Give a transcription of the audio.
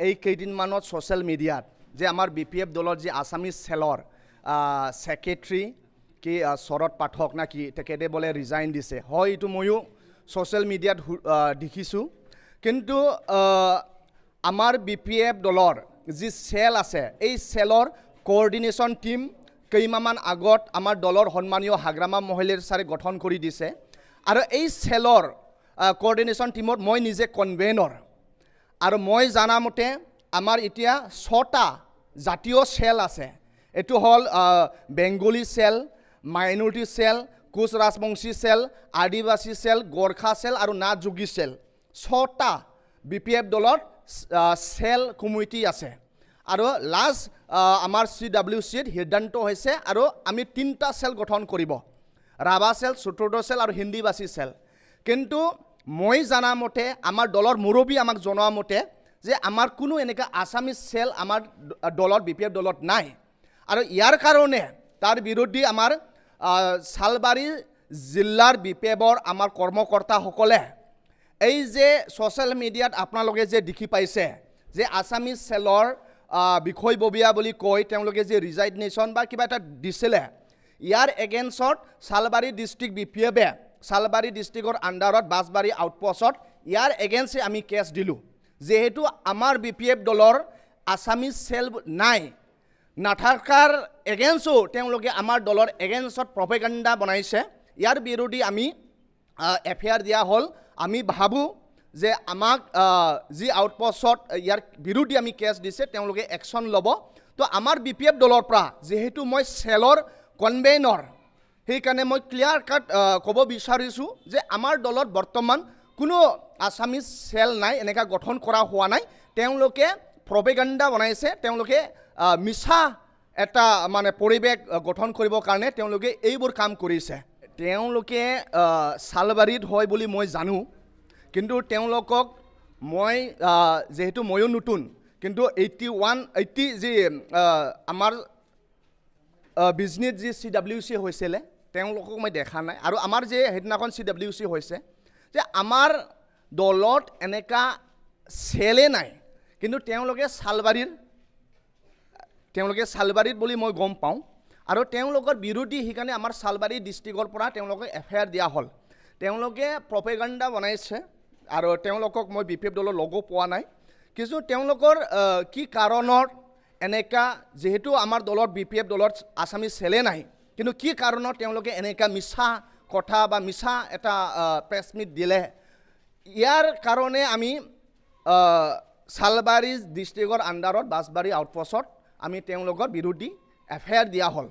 এই কেইদিনমানত ছ'চিয়েল মিডিয়াত যে আমাৰ BPF দলৰ যি আছামিজ চেলৰ ছেক্ৰেটাৰী কি শৰৎ পাঠক না কি তেখেতে বোলে ৰিজাইন দিছে হয় এইটো ময়ো ছ'চিয়েল মিডিয়াত দেখিছোঁ কিন্তু আমাৰ BPF দলৰ যি চেল আছে এই চেলৰ কোঅৰ্ডিনেশ্যন টিম কেইমাহমান আগত আমাৰ দলৰ সন্মানীয় হাগ্ৰামা মহিলাৰ ছাৰে গঠন কৰি দিছে আৰু এই চেলৰ কোঅৰ্ডিনেশ্যন টিমত মই নিজে কনভেনৰ আৰু মই জানা মতে আমাৰ এতিয়া 6টা জাতীয় চেল আছে এটো হল Bengali cell minority cell Koch Rajbongshi cell Adivasi cell Gorkha cell আৰু না যোগী চেল 6টা BPF দলৰ চেল কমিটি আছে আৰু লাষ্ট আমাৰ CWCত সিদ্ধান্ত হৈছে আৰু আমি 3টা চেল গঠন কৰিব ৰাভা চেল চতুৰ্থ চেল আৰু হিন্দীভাষী চেল কিন্তু মই জানা মতে আমাৰ দলৰ মুৰব্বী আমাক জনোৱা মতে যে আমাৰ কোনো এনেকা আছামিজ চেল আমাৰ দলৰ BPF দলত নাই আৰু ইয়াৰ কাৰণে তাৰ বিৰোধী আমাৰ সালবাৰী জিলাৰ BPFৰ আমাৰ কৰ্মকৰ্তাসকলে এই যে ছ'চিয়েল মিডিয়াত আপোনালোকে যে দেখি পাইছে যে আছামিজ চেলৰ বিষয়ববীয়া বুলি কৈ তেওঁলোকে যে ৰিজাইনেশ্যন বা কিবা এটা দিছিলে ইয়াৰ এগেইনষ্টত সালবাৰী ডিষ্ট্ৰিক্ট BPFে সালবাৰী ডিষ্ট্ৰিক্টৰ আণ্ডাৰত বাছবাৰী আউটপোষ্টত ইয়াৰ এগেইনষ্টে আমি কেছ দিলোঁ যেহেতু আমাৰ BPF দলৰ আছামিজ চেল নাই নাথাকাৰ এগেইনষ্টও তেওঁলোকে আমাৰ দলৰ এগেইনষ্টত প্ৰপেগাণ্ডা বনাইছে ইয়াৰ বিৰোধী আমি FIR দিয়া হ'ল আমি ভাবোঁ যে আমাক যি আউটপোষ্টত ইয়াৰ বিৰোধী আমি কেছ দিছে তেওঁলোকে একশ্যন ল'ব তো আমাৰ BPF দলৰ পৰা যেহেতু মই চেলৰ কনভেনৰ সেইকাৰণে মই ক্লিয়াৰ কাট ক'ব বিচাৰিছোঁ যে আমাৰ দলত বৰ্তমান কোনো আছামিজ চেল নাই এনেকা গঠন কৰা হোৱা নাই তেওঁলোকে প্ৰপেগাণ্ডা বনাইছে তেওঁলোকে মিছা এটা মানে পৰিৱেশ গঠন কৰিবৰ কাৰণে তেওঁলোকে এইবোৰ কাম কৰিছে তেওঁলোকে সালবাৰীত হয় বুলি মই জানো কিন্তু তেওঁলোকক মই যেহেতু ময়ো নতুন কিন্তু 80 যি আমাৰ বিজনেছ যি CWC হৈছিলে তেওঁলোকক মই দেখা নাই আৰু আমাৰ যে সেইদিনাখন CWC হৈছে যে আমাৰ দলত এনেকা চেলে নাই কিন্তু তেওঁলোকে সালবাৰীত বুলি মই গম পাওঁ আৰু তেওঁলোকৰ বিৰোধী সেইকাৰণে আমাৰ সালবাৰী ডিষ্ট্ৰিক্টৰ পৰা তেওঁলোকে FIR দিয়া হ'ল তেওঁলোকে প্ৰপেগাণ্ডা বনাইছে আৰু তেওঁলোকক মই BPF দলৰ লগো পোৱা নাই কিন্তু তেওঁলোকৰ কি কাৰণত এনেকা যেহেতু আমাৰ দলৰ BPF দলত আছামিজ চেলে নাই কিন্তু কি কাৰণত তেওঁলোকে এনেকা মিছা কথা বা মিছা এটা প্ৰেছ মিট দিলে ইয়াৰ কাৰণে আমি সালবাৰী ডিষ্ট্ৰিক্টৰ আণ্ডাৰত বাছবাৰী আউটপোষ্টত আমি তেওঁলোকৰ বিৰোধী FIR দিয়া হ'ল